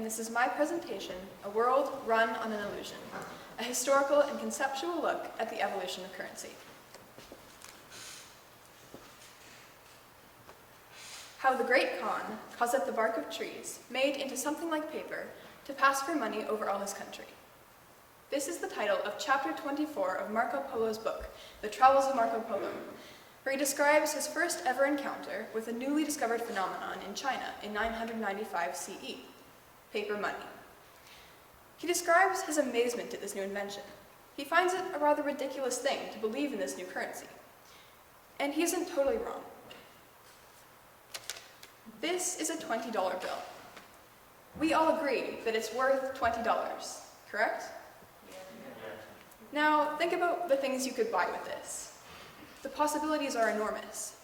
and this is my presentation, A World Run on an Illusion, a historical and conceptual look at the evolution of currency. How the Great Khan caused up the bark of trees, made into something like paper, to pass for money over all his country. This is the title of chapter 24 of Marco Polo's book, The Travels of Marco Polo, where he describes his first ever encounter with a newly discovered phenomenon in China in 995 CE, paper money. He describes his amazement at this new invention. He finds it a rather ridiculous thing to believe in this new currency. And he isn't totally wrong. This is a $20 bill. We all agree that it's worth $20, correct? Now, think about the things you could buy with this. The possibilities are enormous.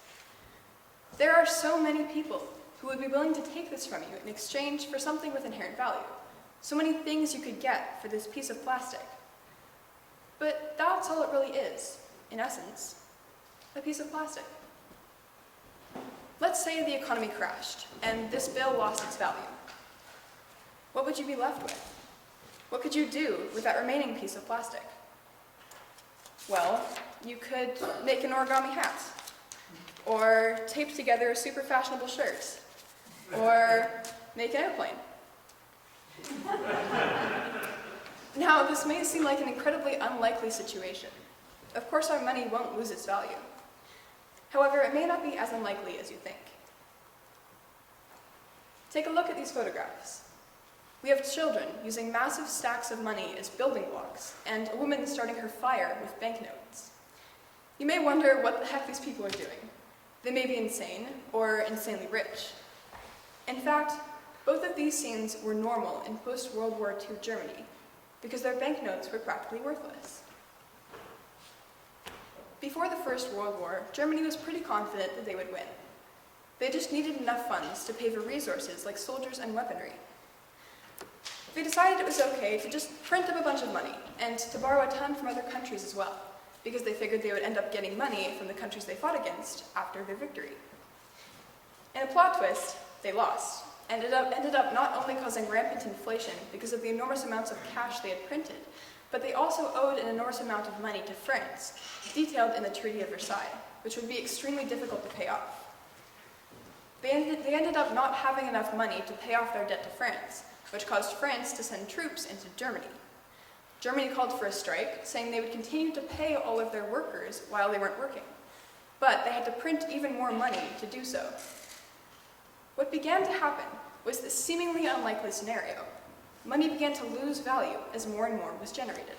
There are so many people who would be willing to take this from you in exchange for something with inherent value. So many things you could get for this piece of plastic. But that's all it really is, in essence, a piece of plastic. Let's say the economy crashed, and this bill lost its value. What would you be left with? What could you do with that remaining piece of plastic? Well, you could make an origami hat, or tape together a super fashionable shirt, or make an airplane. Now, this may seem like an incredibly unlikely situation. Of course, our money won't lose its value. However, it may not be as unlikely as you think. Take a look at these photographs. We have children using massive stacks of money as building blocks, and a woman starting her fire with banknotes. You may wonder what the heck these people are doing. They may be insane, or insanely rich. In fact, both of these scenes were normal in post-World War II Germany, because their banknotes were practically worthless. Before the First World War, Germany was pretty confident that they would win. They just needed enough funds to pay for resources like soldiers and weaponry. They decided it was okay to just print up a bunch of money, and to borrow a ton from other countries as well, because they figured they would end up getting money from the countries they fought against after their victory. In a plot twist, they lost, and ended up not only causing rampant inflation because of the enormous amounts of cash they had printed, but they also owed an enormous amount of money to France, detailed in the Treaty of Versailles, which would be extremely difficult to pay off. They ended up not having enough money to pay off their debt to France, which caused France to send troops into Germany. Germany called for a strike, saying they would continue to pay all of their workers while they weren't working. But they had to print even more money to do so. What began to happen was this seemingly unlikely scenario. Money began to lose value as more and more was generated.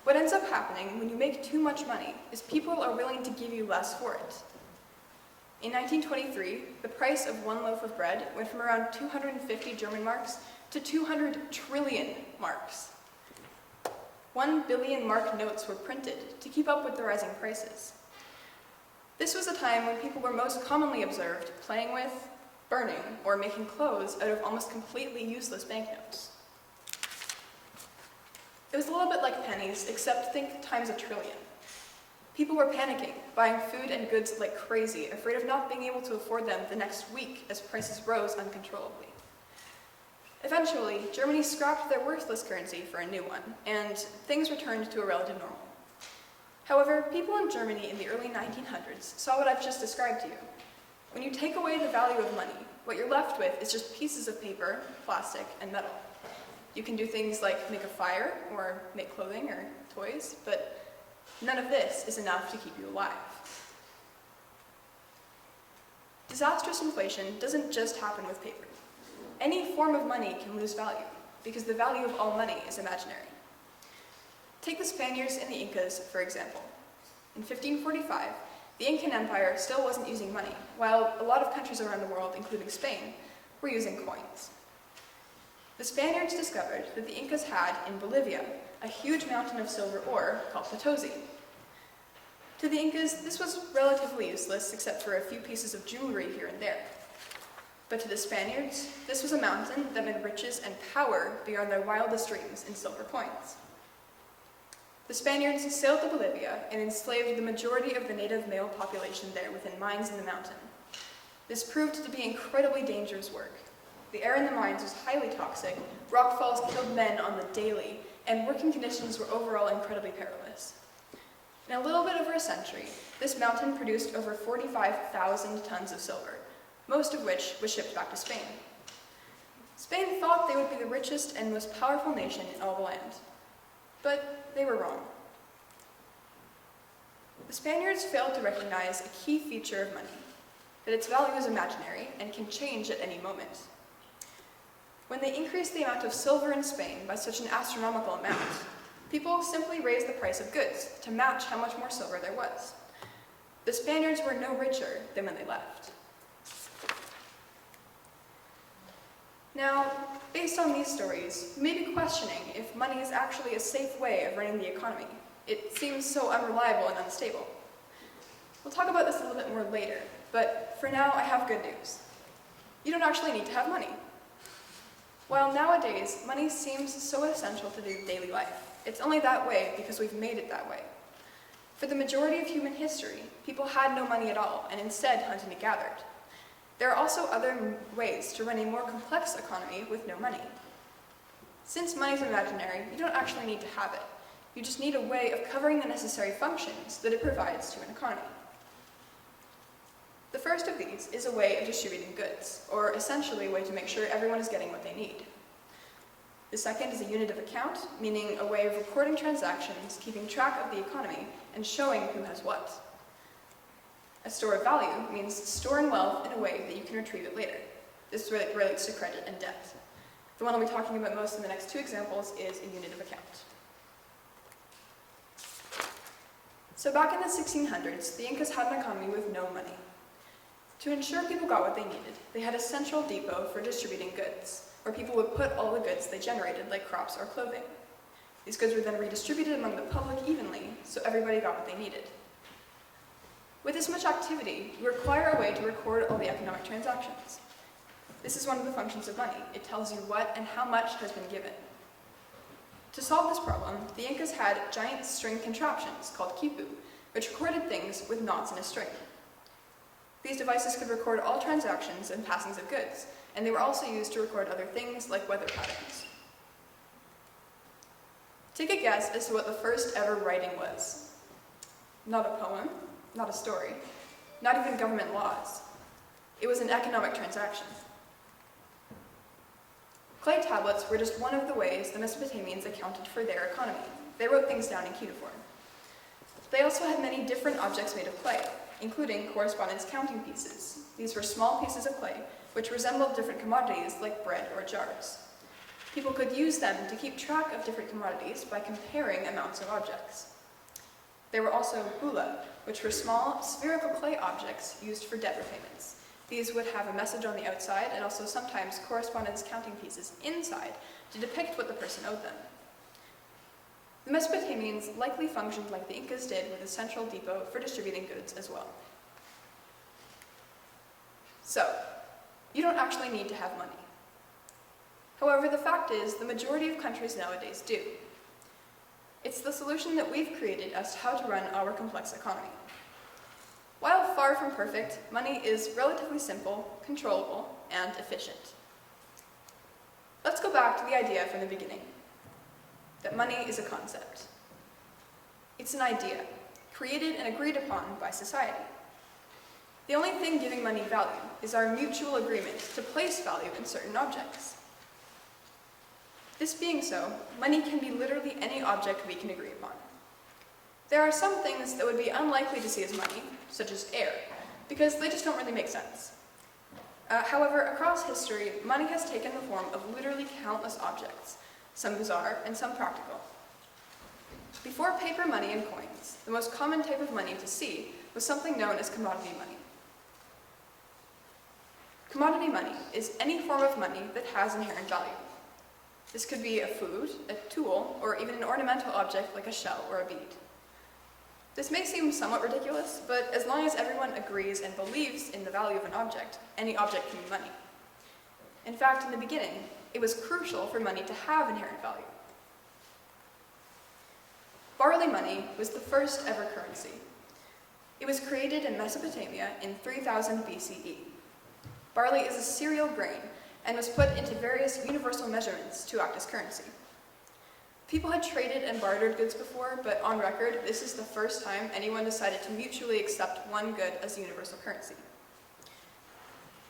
What ends up happening when you make too much money is people are willing to give you less for it. In 1923, the price of one loaf of bread went from around 250 German marks to 200 trillion marks. 1 billion mark notes were printed to keep up with the rising prices. This was a time when people were most commonly observed playing with, burning, or making clothes out of almost completely useless banknotes. It was a little bit like pennies, except think times a trillion. People were panicking, buying food and goods like crazy, afraid of not being able to afford them the next week as prices rose uncontrollably. Eventually, Germany scrapped their worthless currency for a new one, and things returned to a relative normal. However, people in Germany in the early 1900s saw what I've just described to you. When you take away the value of money, what you're left with is just pieces of paper, plastic, and metal. You can do things like make a fire, or make clothing or toys, but none of this is enough to keep you alive. Disastrous inflation doesn't just happen with paper. Any form of money can lose value, because the value of all money is imaginary. Take the Spaniards and the Incas, for example. In 1545, the Incan Empire still wasn't using money, while a lot of countries around the world, including Spain, were using coins. The Spaniards discovered that the Incas had, in Bolivia, a huge mountain of silver ore called Potosi. To the Incas, this was relatively useless, except for a few pieces of jewelry here and there. But to the Spaniards, this was a mountain that meant riches and power beyond their wildest dreams in silver coins. The Spaniards sailed to Bolivia and enslaved the majority of the native male population there within mines in the mountain. This proved to be incredibly dangerous work. The air in the mines was highly toxic, rockfalls killed men on the daily, and working conditions were overall incredibly perilous. In a little bit over a century, this mountain produced over 45,000 tons of silver, most of which was shipped back to Spain. Spain thought they would be the richest and most powerful nation in all the land, but they were wrong. The Spaniards failed to recognize a key feature of money, that its value is imaginary and can change at any moment. When they increased the amount of silver in Spain by such an astronomical amount, people simply raised the price of goods to match how much more silver there was. The Spaniards were no richer than when they left. Now, based on these stories, you may be questioning if money is actually a safe way of running the economy. It seems so unreliable and unstable. We'll talk about this a little bit more later, but for now I have good news. You don't actually need to have money. While nowadays money seems so essential to daily life, it's only that way because we've made it that way. For the majority of human history, people had no money at all and instead hunted and gathered. There are also other ways to run a more complex economy with no money. Since money is imaginary, you don't actually need to have it. You just need a way of covering the necessary functions that it provides to an economy. The first of these is a way of distributing goods, or essentially a way to make sure everyone is getting what they need. The second is a unit of account, meaning a way of recording transactions, keeping track of the economy, and showing who has what. A store of value means storing wealth in a way that you can retrieve it later. This relates to credit and debt. The one I'll be talking about most in the next two examples is a unit of account. So back in the 1600s, the Incas had an economy with no money. To ensure people got what they needed, they had a central depot for distributing goods, where people would put all the goods they generated, like crops or clothing. These goods were then redistributed among the public evenly, so everybody got what they needed. With this much activity, you require a way to record all the economic transactions. This is one of the functions of money. It tells you what and how much has been given. To solve this problem, the Incas had giant string contraptions called quipu, which recorded things with knots in a string. These devices could record all transactions and passings of goods, and they were also used to record other things like weather patterns. Take a guess as to what the first ever writing was. Not a poem, not a story, not even government laws. It was an economic transaction. Clay tablets were just one of the ways the Mesopotamians accounted for their economy. They wrote things down in cuneiform. They also had many different objects made of clay, including correspondence counting pieces. These were small pieces of clay which resembled different commodities like bread or jars. People could use them to keep track of different commodities by comparing amounts of objects. There were also bula, which were small spherical clay objects used for debt repayments. These would have a message on the outside and also sometimes correspondence counting pieces inside to depict what the person owed them. The Mesopotamians likely functioned like the Incas did with a central depot for distributing goods as well. So, you don't actually need to have money. However, the fact is, the majority of countries nowadays do. It's the solution that we've created as to how to run our complex economy. While far from perfect, money is relatively simple, controllable, and efficient. Let's go back to the idea from the beginning, that money is a concept. It's an idea, created and agreed upon by society. The only thing giving money value is our mutual agreement to place value in certain objects. This being so, money can be literally any object we can agree upon. There are some things that would be unlikely to see as money, such as air, because they just don't really make sense. However, across history, money has taken the form of literally countless objects, some bizarre and some practical. Before paper money and coins, the most common type of money to see was something known as commodity money. Commodity money is any form of money that has inherent value. This could be a food, a tool, or even an ornamental object like a shell or a bead. This may seem somewhat ridiculous, but as long as everyone agrees and believes in the value of an object, any object can be money. In fact, in the beginning, it was crucial for money to have inherent value. Barley money was the first ever currency. It was created in Mesopotamia in 3000 BCE, Barley is a cereal grain and was put into various universal measurements to act as currency. People had traded and bartered goods before, but on record, this is the first time anyone decided to mutually accept one good as a universal currency.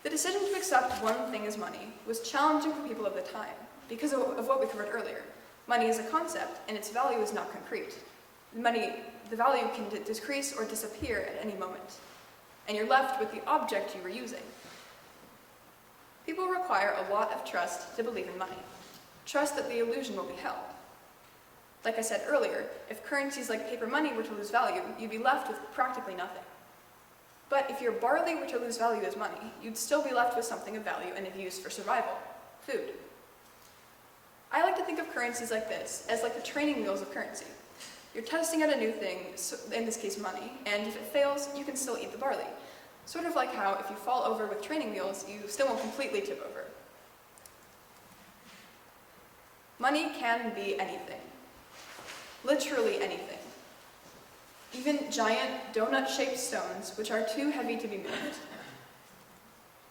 The decision to accept one thing as money was challenging for people of the time because of what we covered earlier. Money is a concept, and its value is not concrete. The value can decrease or disappear at any moment, and you're left with the object you were using. People require a lot of trust to believe in money. Trust that the illusion will be held. Like I said earlier, if currencies like paper money were to lose value, you'd be left with practically nothing. But if your barley were to lose value as money, you'd still be left with something of value and of use for survival: food. I like to think of currencies like this, as like the training wheels of currency. You're testing out a new thing, in this case money, and if it fails, you can still eat the barley. Sort of like how if you fall over with training wheels, you still won't completely tip over. Money can be anything. Literally anything. Even giant donut-shaped stones, which are too heavy to be moved.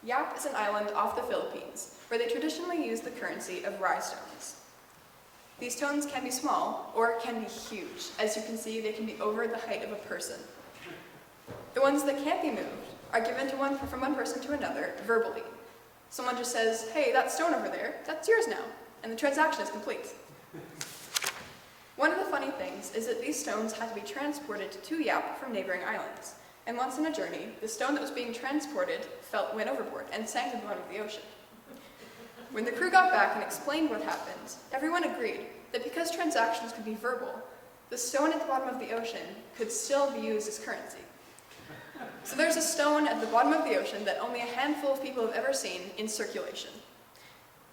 Yap is an island off the Philippines, where they traditionally use the currency of rye stones. These stones can be small, or can be huge. As you can see, they can be over the height of a person. The ones that can't be moved are given from one person to another verbally. Someone just says, "Hey, that stone over there, that's yours now," and the transaction is complete. One of the funny things is that these stones had to be transported to Yap from neighboring islands, and once on a journey, the stone that was being transported went overboard and sank to the bottom of the ocean. When the crew got back and explained what happened, everyone agreed that because transactions could be verbal, the stone at the bottom of the ocean could still be used as currency. So there's a stone at the bottom of the ocean that only a handful of people have ever seen in circulation.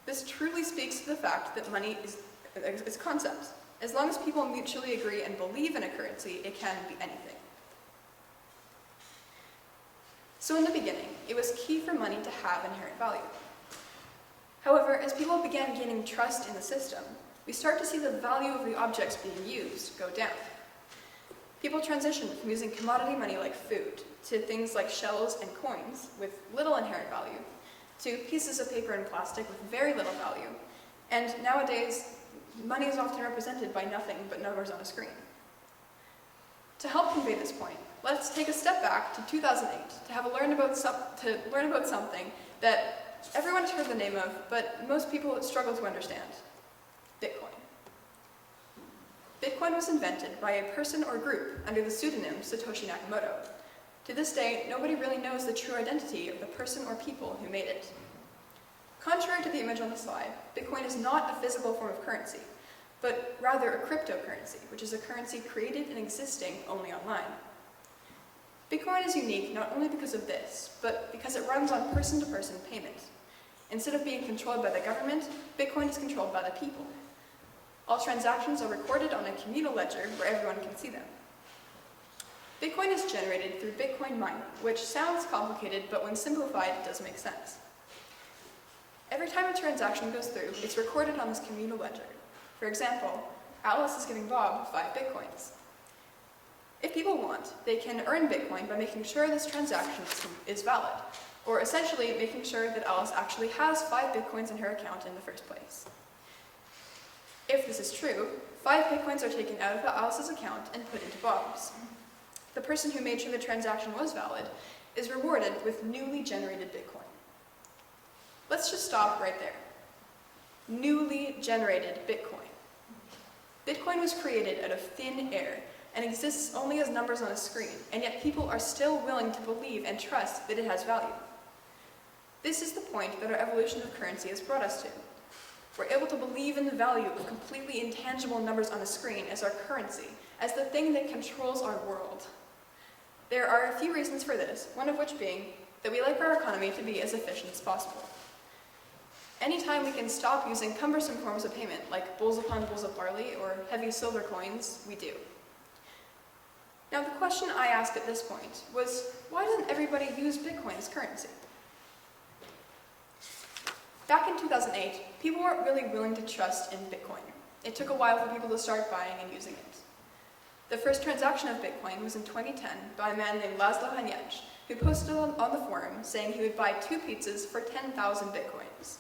This truly speaks to the fact that money is concepts. As long as people mutually agree and believe in a currency, it can be anything. So in the beginning, it was key for money to have inherent value. However, as people began gaining trust in the system, we start to see the value of the objects being used go down. People transitioned from using commodity money like food to things like shells and coins with little inherent value, to pieces of paper and plastic with very little value, and nowadays, money is often represented by nothing but numbers on a screen. To help convey this point, let's take a step back to 2008 to learn about something that everyone's heard the name of, but most people struggle to understand: Bitcoin. Bitcoin was invented by a person or group under the pseudonym Satoshi Nakamoto. To this day, nobody really knows the true identity of the person or people who made it. Contrary to the image on the slide, Bitcoin is not a physical form of currency, but rather a cryptocurrency, which is a currency created and existing only online. Bitcoin is unique not only because of this, but because it runs on person-to-person payment. Instead of being controlled by the government, Bitcoin is controlled by the people. All transactions are recorded on a communal ledger where everyone can see them. Bitcoin is generated through Bitcoin mining, which sounds complicated, but when simplified, it does make sense. Every time a transaction goes through, it's recorded on this communal ledger. For example, Alice is giving Bob 5 Bitcoins. If people want, they can earn Bitcoin by making sure this transaction is valid, or essentially making sure that Alice actually has 5 Bitcoins in her account in the first place. If this is true, 5 Bitcoins are taken out of Alice's account and put into Bob's. The person who made sure the transaction was valid is rewarded with newly generated Bitcoin. Let's just stop right there. Newly generated Bitcoin. Bitcoin was created out of thin air and exists only as numbers on a screen, and yet people are still willing to believe and trust that it has value. This is the point that our evolution of currency has brought us to. We're able to believe in the value of completely intangible numbers on a screen as our currency, as the thing that controls our world. There are a few reasons for this, one of which being that we like our economy to be as efficient as possible. Anytime we can stop using cumbersome forms of payment, like bowls upon bowls of barley or heavy silver coins, we do. Now, the question I asked at this point was, why doesn't everybody use Bitcoin as currency? Back in 2008, people weren't really willing to trust in Bitcoin. It took a while for people to start buying and using it. The first transaction of Bitcoin was in 2010 by a man named Laszlo Hanyecz, who posted on the forum saying he would buy 2 pizzas for 10,000 Bitcoins.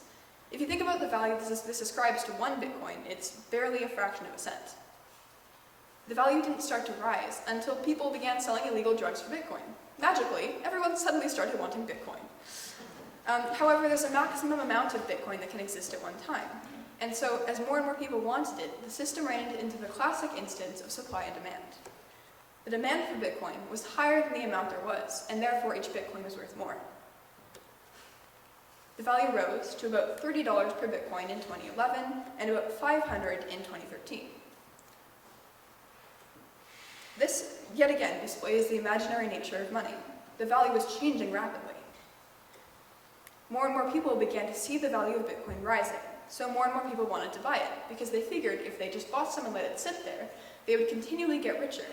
If you think about the value this ascribes to 1 Bitcoin, it's barely a fraction of a cent. The value didn't start to rise until people began selling illegal drugs for Bitcoin. Magically, everyone suddenly started wanting Bitcoin. However, there's a maximum amount of Bitcoin that can exist at one time. And so, as more and more people wanted it, the system ran into the classic instance of supply and demand. The demand for Bitcoin was higher than the amount there was, and therefore each Bitcoin was worth more. The value rose to about $30 per Bitcoin in 2011, and about $500 in 2013. This, yet again, displays the imaginary nature of money. The value was changing rapidly. More and more people began to see the value of Bitcoin rising, so more and more people wanted to buy it, because they figured if they just bought some and let it sit there, they would continually get richer.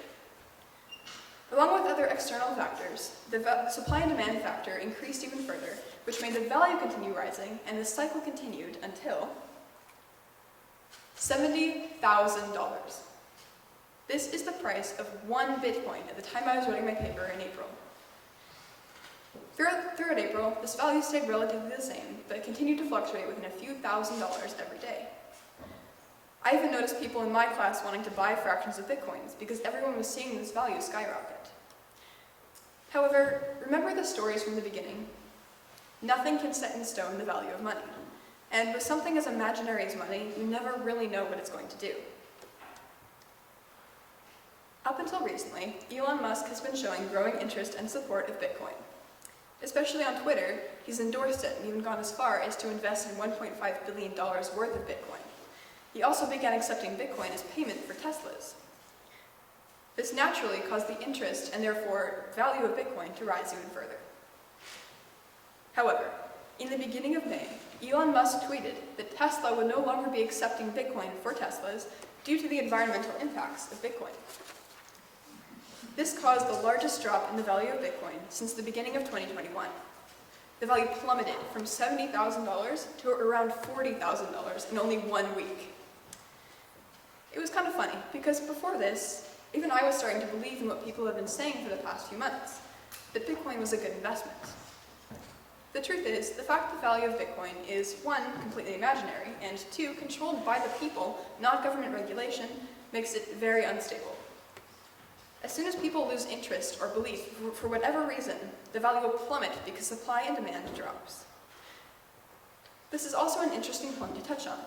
Along with other external factors, the supply and demand factor increased even further, which made the value continue rising, and the cycle continued until $70,000. This is the price of 1 Bitcoin at the time I was writing my paper in April. Throughout April, this value stayed relatively the same, but it continued to fluctuate within a few $1,000s every day. I even noticed people in my class wanting to buy fractions of Bitcoins because everyone was seeing this value skyrocket. However, remember the stories from the beginning. Nothing can set in stone the value of money. And with something as imaginary as money, you never really know what it's going to do. Up until recently, Elon Musk has been showing growing interest and support of Bitcoin. Especially on Twitter, he's endorsed it and even gone as far as to invest in $1.5 billion worth of Bitcoin. He also began accepting Bitcoin as payment for Teslas. This naturally caused the interest and therefore value of Bitcoin to rise even further. However, in the beginning of May, Elon Musk tweeted that Tesla would no longer be accepting Bitcoin for Teslas due to the environmental impacts of Bitcoin. This caused the largest drop in the value of Bitcoin since the beginning of 2021. The value plummeted from $70,000 to around $40,000 in only 1 week. It was kind of funny, because before this, even I was starting to believe in what people have been saying for the past few months, that Bitcoin was a good investment. The truth is, the fact the value of Bitcoin is 1, completely imaginary, and 2, controlled by the people, not government regulation, makes it very unstable. As soon as people lose interest or belief for whatever reason, the value will plummet because supply and demand drops. This is also an interesting point to touch on.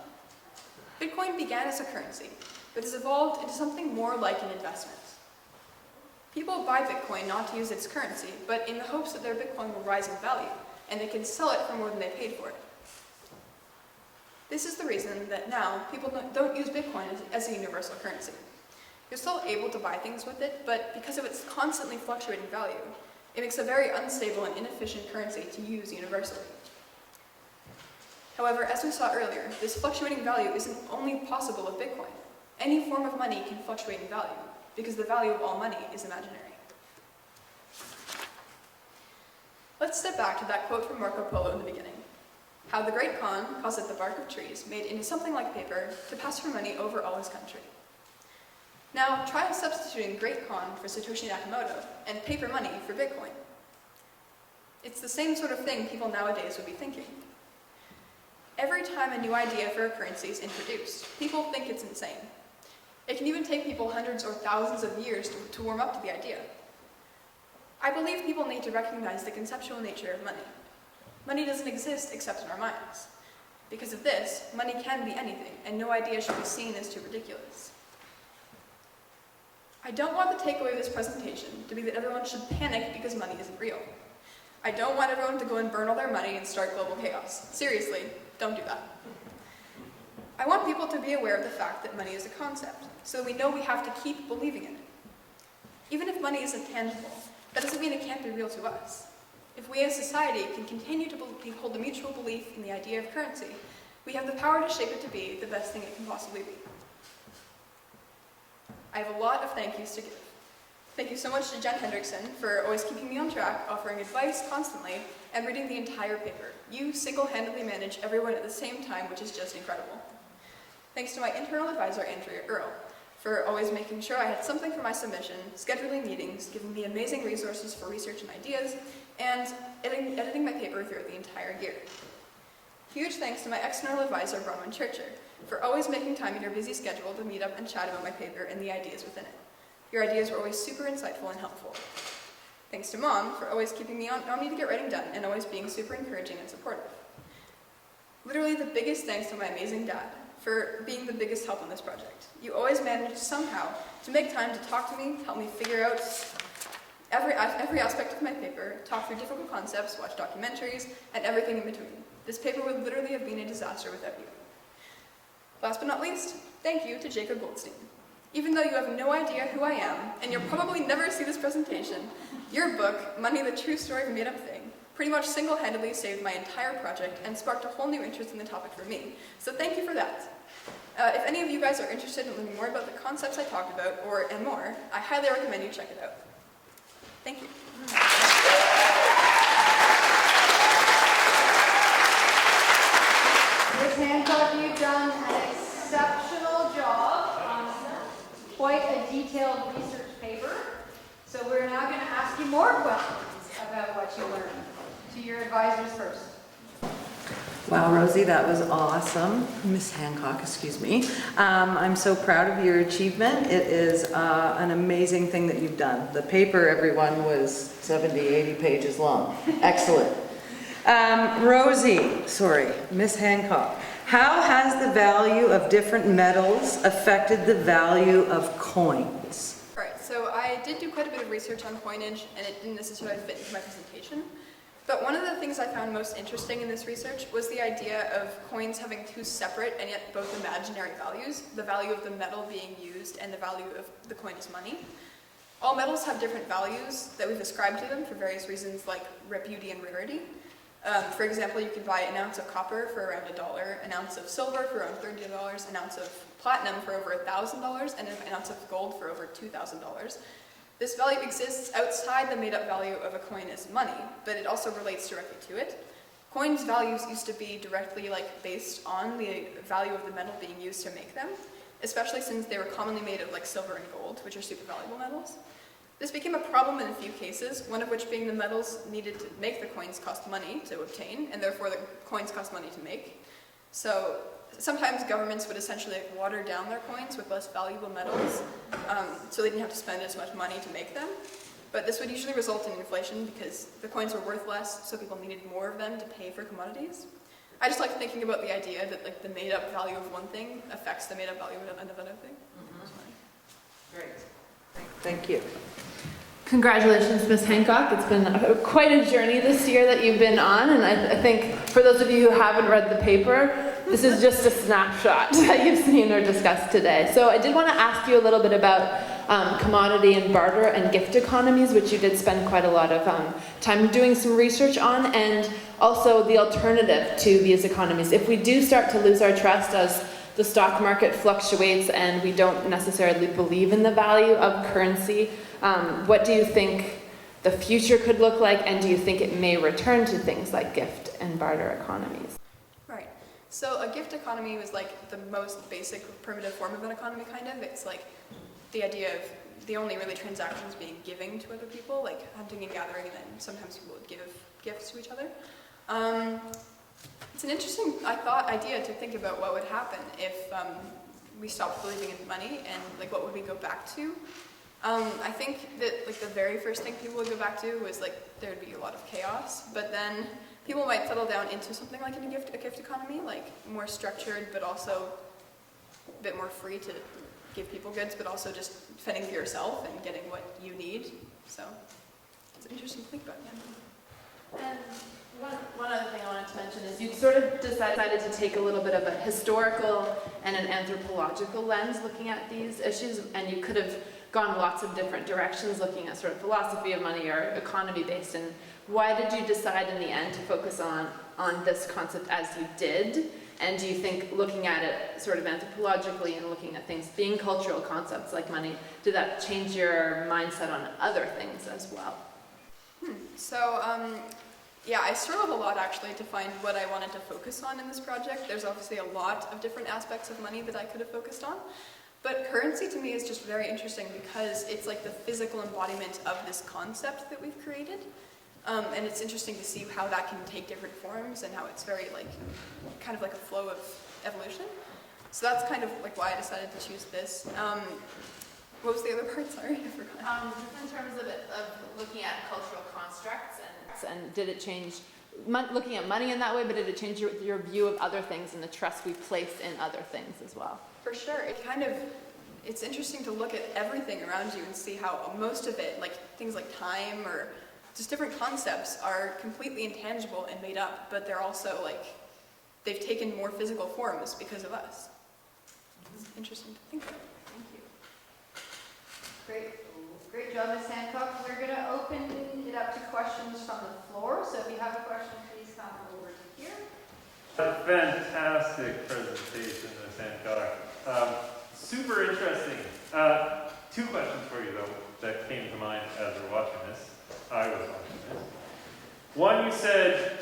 Bitcoin began as a currency, but has evolved into something more like an investment. People buy Bitcoin not to use its currency, but in the hopes that their Bitcoin will rise in value, and they can sell it for more than they paid for it. This is the reason that now people don't use Bitcoin as a universal currency. You're still able to buy things with it, but because of its constantly fluctuating value, it makes a very unstable and inefficient currency to use universally. However, as we saw earlier, this fluctuating value isn't only possible with Bitcoin. Any form of money can fluctuate in value, because the value of all money is imaginary. Let's step back to that quote from Marco Polo in the beginning. How the great Khan causeth the bark of trees made into something like paper to pass for money over all his country. Now, try substituting Great Khan for Satoshi Nakamoto and paper money for Bitcoin. It's the same sort of thing people nowadays would be thinking. Every time a new idea for a currency is introduced, people think it's insane. It can even take people hundreds or thousands of years to warm up to the idea. I believe people need to recognize the conceptual nature of money. Money doesn't exist except in our minds. Because of this, money can be anything, and no idea should be seen as too ridiculous. I don't want the takeaway of this presentation to be that everyone should panic because money isn't real. I don't want everyone to go and burn all their money and start global chaos. Seriously, don't do that. I want people to be aware of the fact that money is a concept, so that we know we have to keep believing in it. Even if money isn't tangible, that doesn't mean it can't be real to us. If we as society can continue to hold a mutual belief in the idea of currency, we have the power to shape it to be the best thing it can possibly be. I have a lot of thank yous to give. Thank you so much to Jen Hendrickson for always keeping me on track, offering advice constantly, and reading the entire paper. You single-handedly manage everyone at the same time, which is just incredible. Thanks to my internal advisor, Andrea Earle, for always making sure I had something for my submission, scheduling meetings, giving me amazing resources for research and ideas, and editing my paper throughout the entire year. Huge thanks to my external advisor, Bronwyn Churcher, for always making time in your busy schedule to meet up and chat about my paper and the ideas within it. Your ideas were always super insightful and helpful. Thanks to Mom for always keeping me on me to get writing done and always being super encouraging and supportive. Literally the biggest thanks to my amazing dad for being the biggest help on this project. You always managed somehow to make time to talk to me, help me figure out every aspect of my paper, talk through difficult concepts, watch documentaries, and everything in between. This paper would literally have been a disaster without you. Last but not least, thank you to Jacob Goldstein. Even though you have no idea who I am, and you'll probably never see this presentation, your book, Money, the True Story of a Made-Up Thing, pretty much single-handedly saved my entire project and sparked a whole new interest in the topic for me. So thank you for that. If any of you guys are interested in learning more about the concepts I talked about, and more, I highly recommend you check it out. Thank you. Ms. Hancock, you've done an exceptional job on quite a detailed research paper. So we're now going to ask you more questions about what you learned. To your advisors first. Wow, Rosie, that was awesome. Miss Hancock, excuse me. I'm so proud of your achievement. It is an amazing thing that you've done. The paper, everyone, was 70, 80 pages long. Excellent. Miss Hancock, how has the value of different metals affected the value of coins? Alright, so I did do quite a bit of research on coinage, and it didn't necessarily fit into my presentation. But one of the things I found most interesting in this research was the idea of coins having two separate and yet both imaginary values, the value of the metal being used and the value of the coin as money. All metals have different values that we've ascribed to them for various reasons like beauty and rarity. For example, you could buy an ounce of copper for around $1, an ounce of silver for around $30, an ounce of platinum for over $1,000, and an ounce of gold for over $2,000. This value exists outside the made-up value of a coin as money, but it also relates directly to it. Coins' values used to be directly based on the value of the metal being used to make them, especially since they were commonly made of silver and gold, which are super valuable metals. This became a problem in a few cases, one of which being the metals needed to make the coins cost money to obtain, and therefore the coins cost money to make. So sometimes governments would essentially water down their coins with less valuable metals, so they didn't have to spend as much money to make them. But this would usually result in inflation because the coins were worth less, so people needed more of them to pay for commodities. I just like thinking about the idea that the made-up value of one thing affects the made-up value of another thing. Great. Thank you. Congratulations, Ms. Hancock. It's been quite a journey this year that you've been on, and I think for those of you who haven't read the paper, this is just a snapshot that you've seen or discussed today. So I did want to ask you a little bit about commodity and barter and gift economies, which you did spend quite a lot of time doing some research on, and also the alternative to these economies. If we do start to lose our trust as the stock market fluctuates and we don't necessarily believe in the value of currency, what do you think the future could look like, and do you think it may return to things like gift and barter economies? Right. So a gift economy was the most basic primitive form of an economy, kind of. It's the idea of the only really transactions being giving to other people, like hunting and gathering, and then sometimes people would give gifts to each other. It's an interesting, idea to think about what would happen if we stopped believing in money and what would we go back to. I think that the very first thing people would go back to was there would be a lot of chaos, but then people might settle down into something like a gift economy, more structured, but also a bit more free to give people goods, but also just fending for yourself and getting what you need. So it's interesting to think about. Yeah. And one other thing I wanted to mention is you sort of decided to take a little bit of a historical and an anthropological lens looking at these issues, and you could have gone lots of different directions looking at sort of philosophy of money or economy based. And why did you decide in the end to focus on this concept as you did? And do you think looking at it sort of anthropologically and looking at things being cultural concepts like money, did that change your mindset on other things as well? So, yeah, I struggled a lot actually to find what I wanted to focus on in this project. There's obviously a lot of different aspects of money that I could have focused on. But currency to me is just very interesting because it's like the physical embodiment of this concept that we've created. And it's interesting to see how that can take different forms and how it's very like, kind of like a flow of evolution. So that's kind of like why I decided to choose this. What was the other part? Sorry, I forgot. Just in terms of looking at cultural constructs and did it change, looking at money in that way, but did it change your view of other things and the trust we place in other things as well? For sure. It's interesting to look at everything around you and see how most of it, like things like time or just different concepts, are completely intangible and made up, but they're also like, they've taken more physical forms because of us. It's interesting to think about. Thank you. Great job, Ms. Hancock. We're going to open it up to questions from the floor. So if you have a question, please come over to here. A fantastic presentation, Ms. Hancock. Super interesting. Two questions for you, though, that came to mind as we're watching this. I was watching this. One, you said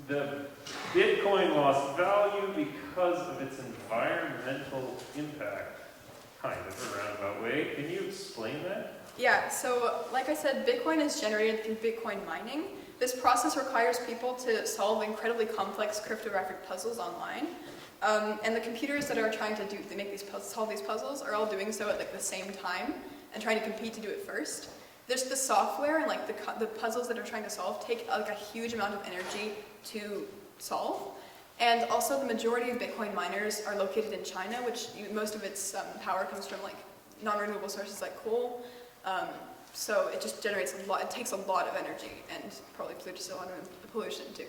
the Bitcoin lost value because of its environmental impact, kind of a roundabout way. Can you explain that? Yeah, so like I said, Bitcoin is generated through Bitcoin mining. This process requires people to solve incredibly complex cryptographic puzzles online. And the computers that are trying to solve these puzzles are all doing so at like the same time and trying to compete to do it first. There's the software and like the puzzles that are trying to solve take like a huge amount of energy to solve. And also the majority of Bitcoin miners are located in China, which most of its power comes from like non-renewable sources like coal. So it just generates a lot, it takes a lot of energy and probably produces a lot of pollution too.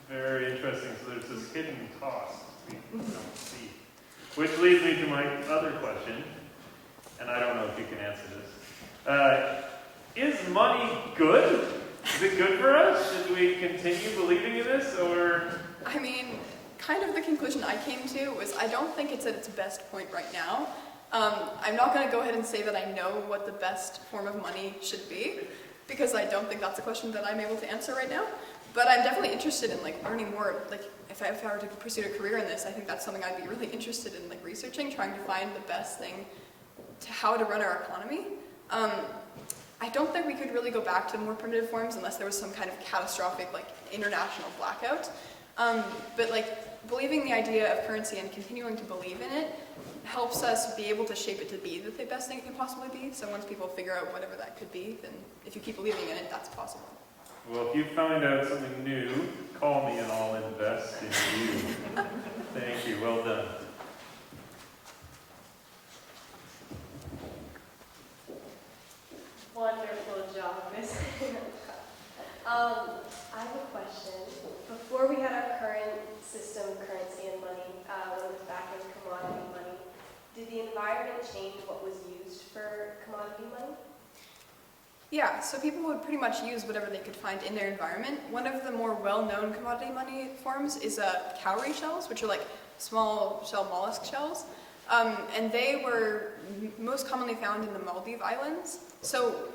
Very interesting. So there's this hidden cost we don't see. Which leads me to my other question, and I don't know if you can answer this. Is money good? Is it good for us? Should we continue believing in this, or? I mean, kind of the conclusion I came to was I don't think it's at its best point right now. I'm not going to go ahead and say that I know what the best form of money should be, because I don't think that's a question that I'm able to answer right now. But I'm definitely interested in like learning more. Like if I were to pursue a career in this, I think that's something I'd be really interested in, like researching, trying to find the best thing to how to run our economy. I don't think we could really go back to more primitive forms unless there was some kind of catastrophic like international blackout. But like believing the idea of currency and continuing to believe in it helps us be able to shape it to be the best thing it can possibly be. So once people figure out whatever that could be, then if you keep believing in it, that's possible. Well, if you find out something new, call me and I'll invest in you. Thank you. Well done. Wonderful job, Miss. I have a question. Before we had our current system of currency and money, when it was back in commodity money, did the environment change what was used for commodity money? Yeah, so people would pretty much use whatever they could find in their environment. One of the more well-known commodity money forms is cowrie shells, which are like small shell mollusk shells. And they were most commonly found in the Maldives Islands. So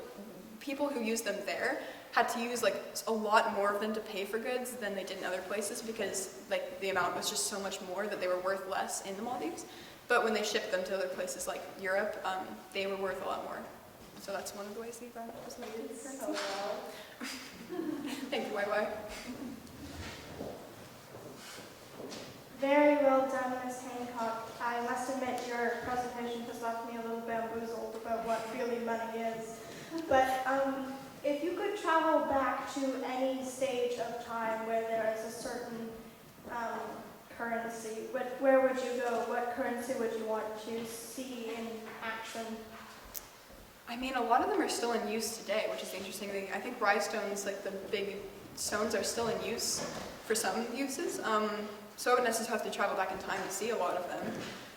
people who used them there had to use like a lot more of them to pay for goods than they did in other places because like the amount was just so much more that they were worth less in the Maldives. But when they shipped them to other places like Europe, they were worth a lot more. So that's one of the ways the environment was made. So well. Thank you, YY. Very well done, Ms. Hancock. I must admit your presentation has left me a little bamboozled about what really money is. But if you could travel back to any stage of time where there is a certain currency, where would you go? What currency would you want to see in action? I mean, a lot of them are still in use today, which is the interesting thing. I think rhinestones, like the big stones, are still in use for some uses. So I wouldn't necessarily have to travel back in time to see a lot of them.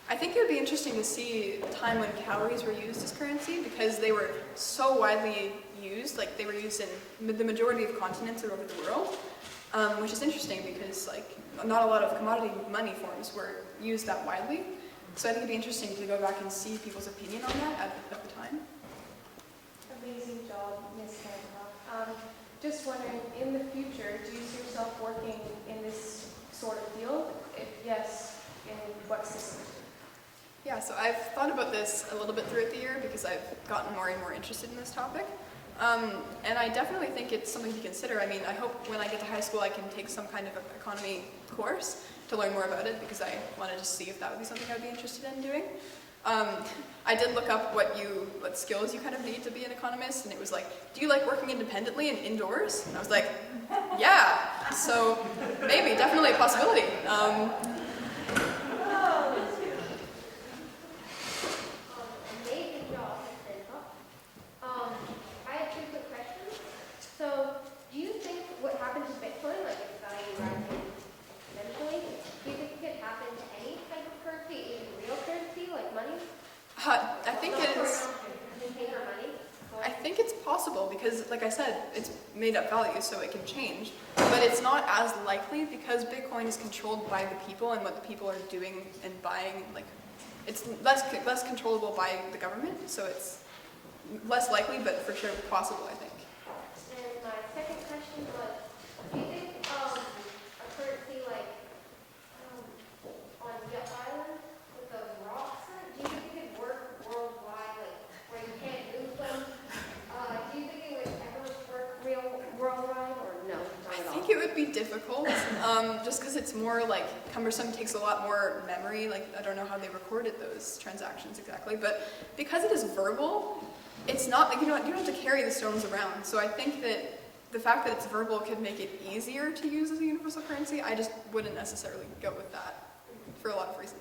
I think it would be interesting to see a time when cowries were used as currency because they were so widely used. Like they were used in the majority of continents all over the world, which is interesting because like not a lot of commodity money forms were used that widely. So I think it'd be interesting to go back and see people's opinion on that at the time. Amazing job, Ms. Hancock. Just wondering, in the future, do you see yourself working in this sort of field? If yes, in what system? Yeah, so I've thought about this a little bit throughout the year because I've gotten more and more interested in this topic. And I definitely think it's something to consider. I mean, I hope when I get to high school I can take some kind of economy course to learn more about it because I want to just see if that would be something I'd be interested in doing. I did look up what skills you kind of need to be an economist, and it was like, do you like working independently and indoors? And I was like, yeah, so maybe, definitely a possibility. Amazing job, Hancock. I have two quick questions. So, do you think what happened to Bitcoin, like its value rising exponentially, do you think it could happen to any type of currency, even real currency, like money? I think it is. Paper money? I think it's possible because, like I said, it's made up value, so it can change. But it's not as likely because Bitcoin is controlled by the people and what the people are doing and buying. Like, it's less controllable by the government, so it's less likely, but for sure possible, I think. And my second question was, do you think a currency like on Yup Island with the rocks, do you think it could work worldwide, like where you can't move them? Do you think it would ever work worldwide, or no, not I at all? think it would be difficult, just because it's more like cumbersome, takes a lot more memory. Like, I don't know how they recorded those transactions exactly, but because it is verbal, it's not like you don't have to carry the stones around. So I think that the fact that it's verbal could make it easier to use as a universal currency. I just wouldn't necessarily go with that for a lot of reasons.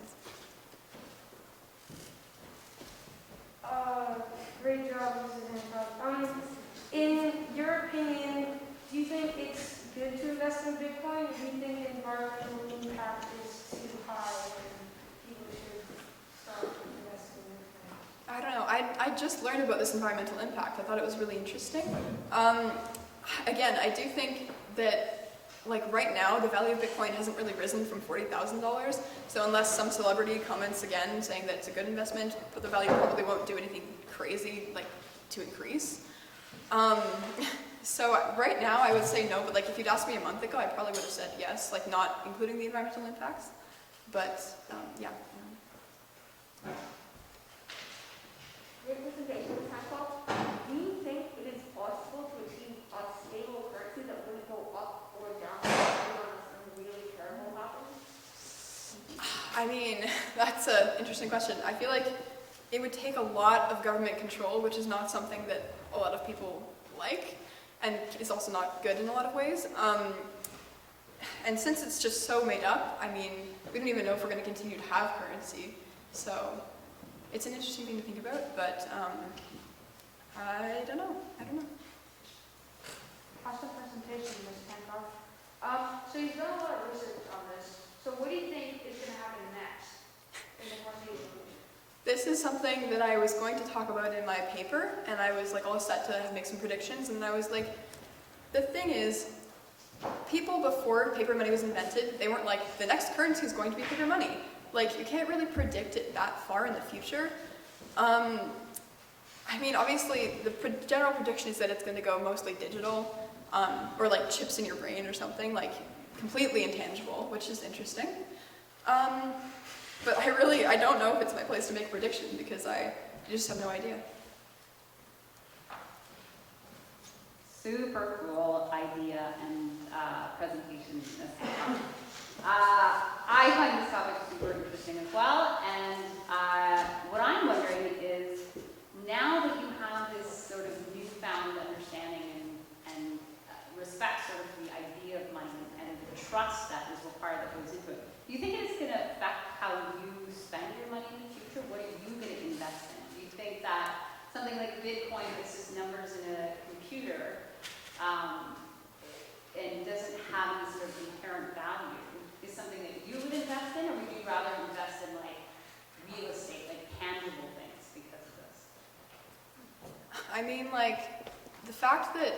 Great job, Mrs. Hancock. In your opinion, do you think it's good to invest in Bitcoin, or do you think the environmental impact is too high and people should stop investing in Bitcoin? I don't know. I just learned about this environmental impact. I thought it was really interesting. Again, I do think that, like right now, the value of Bitcoin hasn't really risen from $40,000. So unless some celebrity comments again saying that it's a good investment, but the value probably won't do anything crazy like to increase. So right now I would say no, but like if you'd asked me a month ago, I probably would have said yes, like not including the environmental impacts. But yeah. Representation Hancock, do you think it is possible to achieve a stable currency that wouldn't go up or down unless something really terrible happens? I mean, that's an interesting question. I feel like it would take a lot of government control, which is not something that a lot of people like, and is also not good in a lot of ways. And since it's just so made up, I mean, we don't even know if we're going to continue to have currency. So it's an interesting thing to think about, but I don't know. Awesome presentation, Ms. Hancock. So you've done a lot of research on this. So what do you think is going to happen next in the foreseeable future? This is something that I was going to talk about in my paper, and I was like all set to make some predictions, and I was like, the thing is, people before paper money was invented, they weren't like, the next currency is going to be paper money. Like, you can't really predict it that far in the future. I mean, obviously, the general prediction is that it's going to go mostly digital, or like chips in your brain or something, like completely intangible, which is interesting. But I don't know if it's my place to make a prediction because I just have no idea. Super cool idea and presentation. I find this topic super interesting as well, and what I'm wondering is, now that you have this sort of newfound understanding and respect sort of the idea of money and the trust that is required that goes into it, do you think it's going to affect how you spend your money in the future? What are you going to invest in? Do you think that something like Bitcoin that's just numbers in a computer and doesn't have any sort of inherent value is something that you would invest in, or would you rather invest in like real estate, like tangible things because of this? I mean, like, the fact that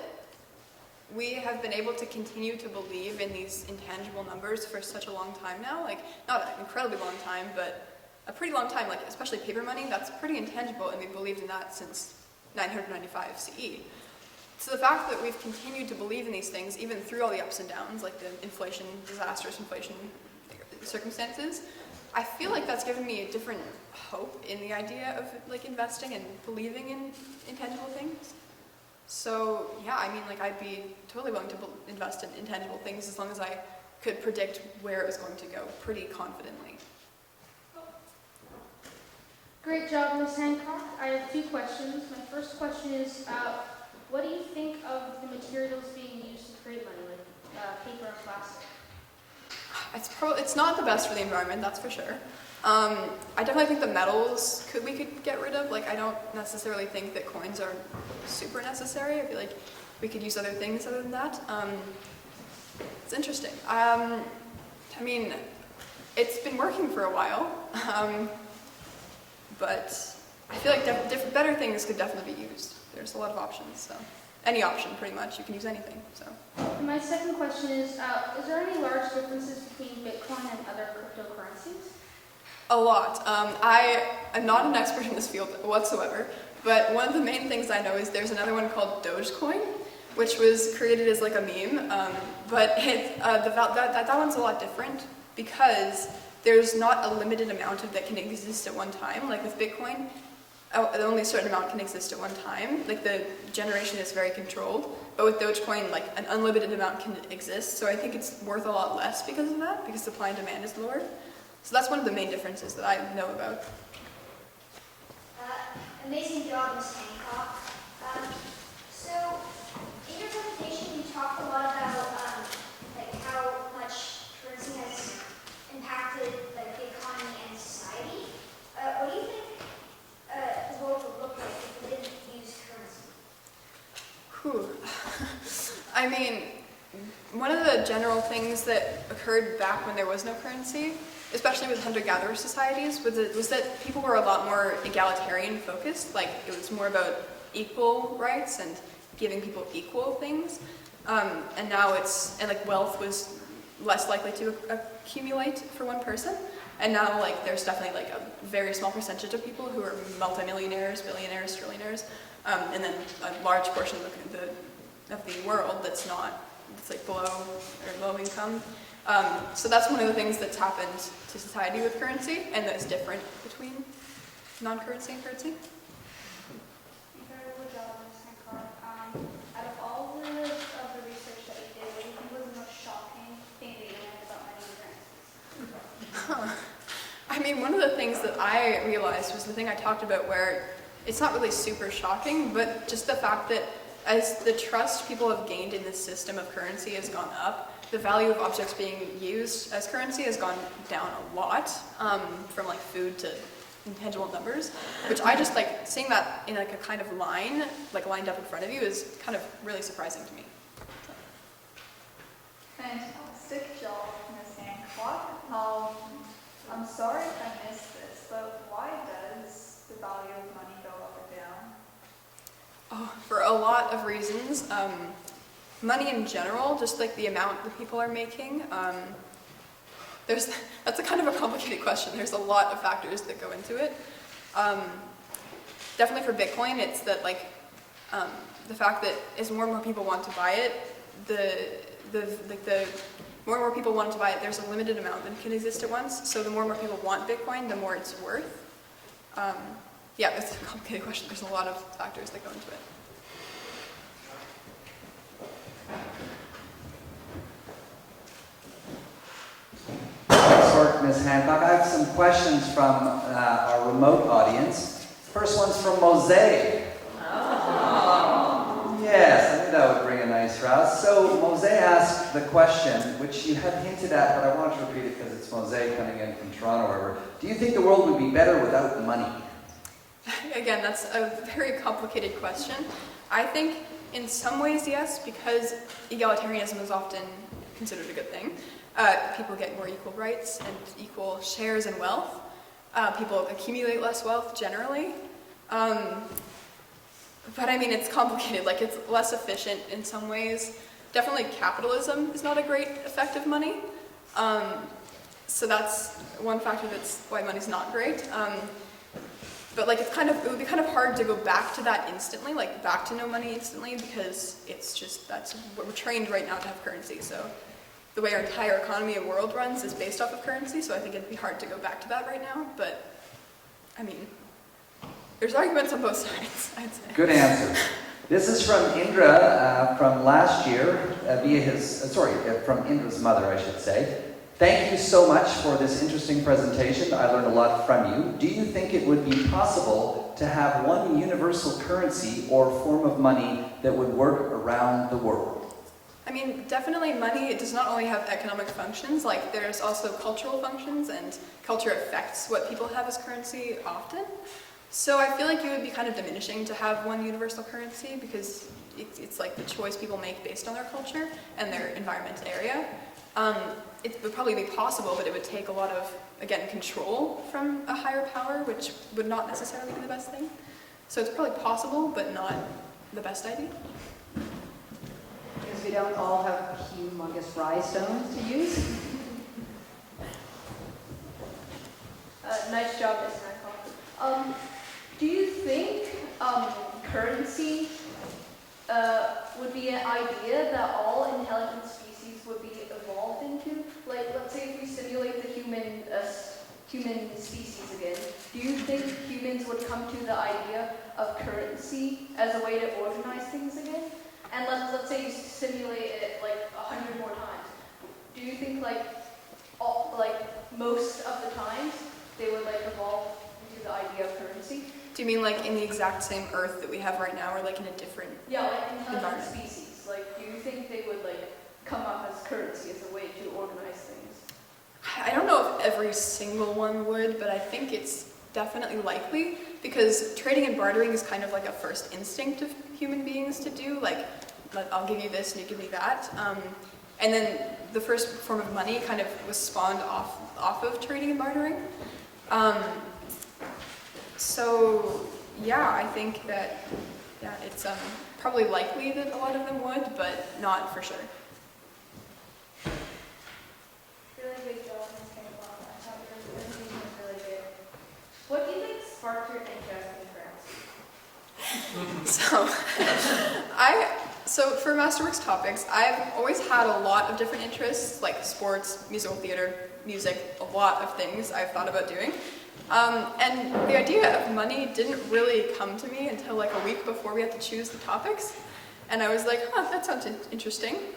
we have been able to continue to believe in these intangible numbers for such a long time now, like, not an incredibly long time, but a pretty long time, like, especially paper money, that's pretty intangible, and we've believed in that since 995 CE. So the fact that we've continued to believe in these things, even through all the ups and downs, like the inflation, disastrous inflation circumstances, I feel like that's given me a different hope in the idea of like investing and believing in intangible things. So yeah, I mean, like I'd be totally willing to invest in intangible things as long as I could predict where it was going to go pretty confidently. Great job, Ms. Hancock. I have 2 questions. My first question is, what do you think of the materials being used to create money, like paper and plastic? It's not the best for the environment, that's for sure. I definitely think the metals we could get rid of. Like, I don't necessarily think that coins are super necessary. I feel like we could use other things other than that. It's interesting. I mean, it's been working for a while, but I feel like better things could definitely be used. There's a lot of options, so any option pretty much. You can use anything. So. And my second question is there any large differences between Bitcoin and other cryptocurrencies? A lot. I am not an expert in this field whatsoever, but one of the main things I know is there's another one called Dogecoin, which was created as like a meme, but that one's a lot different because there's not a limited amount of that can exist at one time. Like with Bitcoin, only a certain amount can exist at one time. Like the generation is very controlled, but with Dogecoin, like an unlimited amount can exist. So I think it's worth a lot less because of that, because supply and demand is lower. So that's one of the main differences that I know about. Amazing job, Ms. Hancock. So, in your presentation, you talked a lot about like how much currency has impacted like the economy and society. What do you think the world would look like if we didn't use currency? I mean, one of the general things that occurred back when there was no currency, especially with hunter-gatherer societies, was that people were a lot more egalitarian focused. Like, it was more about equal rights and giving people equal things. And now like wealth was less likely to accumulate for one person. And now like there's definitely like a very small percentage of people who are multimillionaires, billionaires, trillionaires, and then a large portion of the world that's not, it's like below or low income. So that's one of the things that's happened to society with currency, and that's different between non-currency and currency. Very good job, Ms. Hancock. Out of all of the research that you did, what do you think was the most shocking thing that you learned about money and currencies? I mean, one of the things that I realized was the thing I talked about where it's not really super shocking, but just the fact that as the trust people have gained in this system of currency has gone up, the value of objects being used as currency has gone down a lot, from like food to intangible numbers, which I just like seeing that in like a kind of line, like lined up in front of you, is kind of really surprising to me. Fantastic job, Ms. Hancock. I'm sorry if I missed this, but why does the value of money go up or down? Oh, for a lot of reasons. Money in general, just like the amount that people are making. That's a kind of a complicated question. There's a lot of factors that go into it. Definitely for Bitcoin, it's that like the fact that as more and more people want to buy it, the more and more people want to buy it, there's a limited amount that can exist at once. So the more and more people want Bitcoin, the more it's worth. Yeah, that's a complicated question. There's a lot of factors that go into it. Thanks, work, Ms. Hancock. I have some questions from our remote audience. First one's from Mosaic. Oh. Yes, I knew that would bring a nice rouse. So Mosaic asked the question, which you had hinted at, but I want to repeat it because it's Mosaic coming in from Toronto or wherever. Do you think the world would be better without money? Again, that's a very complicated question. I think in some ways, yes, because egalitarianism is often considered a good thing. People get more equal rights and equal shares in wealth. People accumulate less wealth generally. But I mean, it's complicated. Like, it's less efficient in some ways. Definitely capitalism is not a great effect of money. So that's one factor that's why money's not great. But like, it would be kind of hard to go back to that instantly, like back to no money instantly, because it's just, we're trained right now to have currency. So the way our entire economy and world runs is based off of currency, so I think it'd be hard to go back to that right now, but, I mean, there's arguments on both sides, I'd say. Good answer. This is from Indra from last year, from Indra's mother, I should say. Thank you so much for this interesting presentation. I learned a lot from you. Do you think it would be possible to have one universal currency or form of money that would work around the world? I mean, definitely money, it does not only have economic functions, like there's also cultural functions, and culture affects what people have as currency often. So I feel like it would be kind of diminishing to have one universal currency because it's like the choice people make based on their culture and their environment area. It would probably be possible, but it would take a lot of, again, control from a higher power, which would not necessarily be the best thing. So it's probably possible, but not the best idea. Because we don't all have humongous rhinestones to use. Nice job, Ms. Hancock. Do you think currency would be an idea that all intelligent species would be evolved into? Like, let's say if we simulate the human species again, do you think humans would come to the idea of currency as a way to organize things again? And let's say you simulate it like 100 more times. Do you think most of the times they would like evolve into the idea of currency? Do you mean like in the exact same Earth that we have right now, or like in a different Intelligent environment? species. Like, do you think they would come up as currency as a way to organize things? I don't know if every single one would, but I think it's definitely likely because trading and bartering is kind of like a first instinct of human beings to do. Like, I'll give you this and you give me that. And then the first form of money kind of was spawned off of trading and bartering. So yeah, I think that it's probably likely that a lot of them would, but not for sure. Really good job, Ms. Hancock. I thought your presentation was really good. What do you think sparked your interest in currency? So for Masterworks topics, I've always had a lot of different interests, like sports, musical theater, music, a lot of things I've thought about doing. And the idea of money didn't really come to me until like a week before we had to choose the topics. And I was like, that sounds interesting.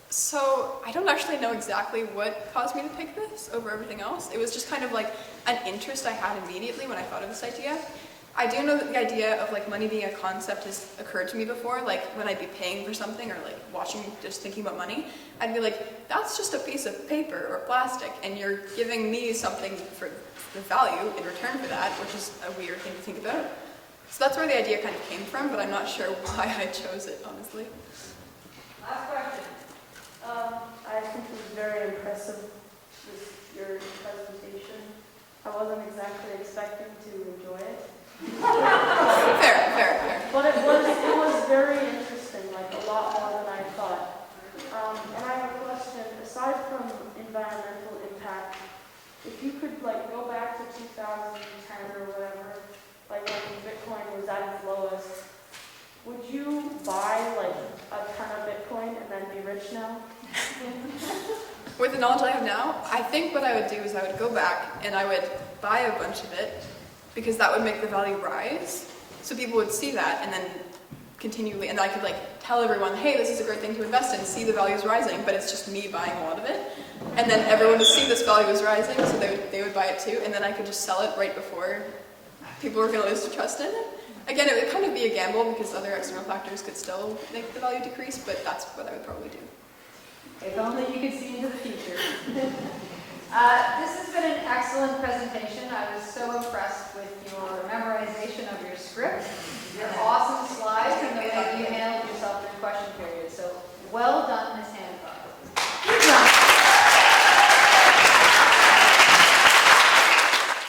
So I don't actually know exactly what caused me to pick this over everything else. It was just kind of like an interest I had immediately when I thought of this idea. I do know that the idea of like money being a concept has occurred to me before, like when I'd be paying for something or like just thinking about money, I'd be like, that's just a piece of paper or plastic and you're giving me something for the value in return for that, which is a weird thing to think about. So that's where the idea kind of came from, but I'm not sure why I chose it, honestly. Last question. I think it was very impressive with your presentation. I wasn't exactly expecting to enjoy it. Fair. But it was very interesting, like a lot more than I thought. And I have a question. Aside from environmental impact, if you could go back to 2010 or whatever, like when Bitcoin was at its lowest, would you buy a ton of Bitcoin and then be rich now? With the knowledge I have now, I think what I would do is I would go back and I would buy a bunch of it because that would make the value rise. So people would see that and then continually, and I could tell everyone, hey, this is a great thing to invest in, see the value's rising, but it's just me buying a lot of it. And then everyone would see this value is rising, so they would buy it too, and then I could just sell it right before people were going to lose trust in it. Again, it would kind of be a gamble because other external factors could still make the value decrease, but that's what I would probably do. If only you could see into the future. This has been an excellent presentation. I was so impressed with your memorization of your script, your awesome slides, and the way that you handled yourself through question period. So well done, Ms.